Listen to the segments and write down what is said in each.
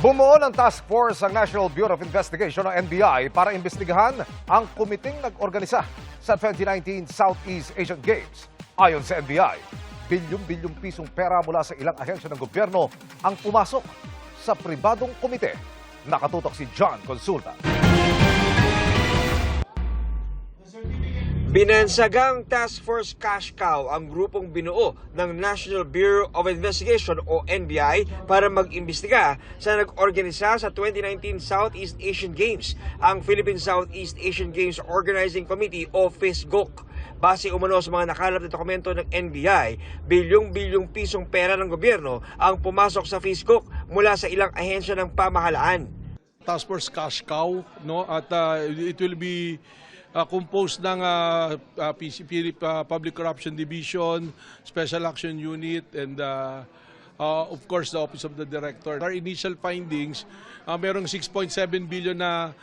Bumuo ng task force ang National Bureau of Investigation o NBI para imbestigahan ang komiteng nag-organisa sa 2019 Southeast Asian Games. Ayon sa NBI, bilyong-bilyong pisong pera mula sa ilang ahensya ng gobyerno ang pumasok sa pribadong komite. Nakatutok si John Consulta. Binansagang Task Force Cash Cow ang grupong binuo ng National Bureau of Investigation o NBI para mag-imbestiga sa nag-organisa sa 2019 Southeast Asian Games, ang Philippine Southeast Asian Games Organizing Committee o PhilSGOC. Base umano sa mga nakalap na dokumento ng NBI, bilyong-bilyong pisong pera ng gobyerno ang pumasok sa PhilSGOC mula sa ilang ahensya ng pamahalaan. Task Force Cash Cow, no? At it will be composed ng PCP, Public Corruption Division, Special Action Unit, and of course the Office of the Director. Our initial findings, merong 6.7 billion na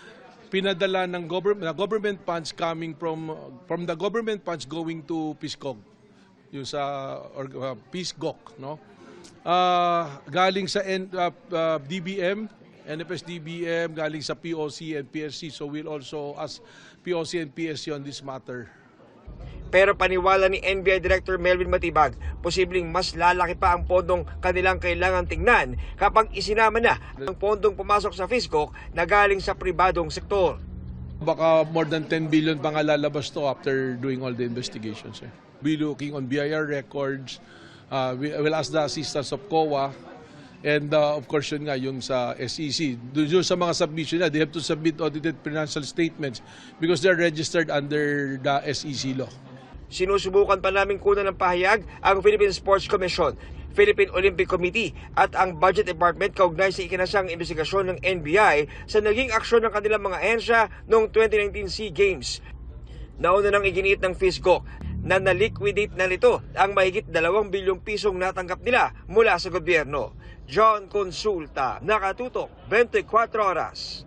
pinadala ng government funds coming from the government funds going to PhilSGOC, yung sa PhilSGOC, no? Galing sa DBM, NFS-DBM, galing sa POC and PSC, so we'll also ask POC and PSC on this matter. Pero paniwala ni NBI Director Melvin Matibag, posibleng mas lalaki pa ang pondong kanilang kailangan tingnan kapag isinama na ang pondong pumasok sa PhilSGOC na galing sa pribadong sektor. Baka more than 10 billion pa nga lalabas to after doing all the investigations. We're looking on BIR records, we will ask the assistance of COA, and of course yun nga yung sa SEC. Doon sa mga submission na, they have to submit audited financial statements because they're registered under the SEC law. Sinusubukan pa namin kunan ng pahayag ang Philippine Sports Commission, Philippine Olympic Committee at ang Budget Department kaugnay sa ikinasang investigasyon ng NBI sa naging aksyon ng kanilang mga ahensya noong 2019 SEA Games. Nauna nang iginiit ng PhilSGOC na na-liquidate na nito ang mahigit 2 bilyong pisong natanggap nila mula sa gobyerno. John Consulta, Nakatutok, 24 Oras.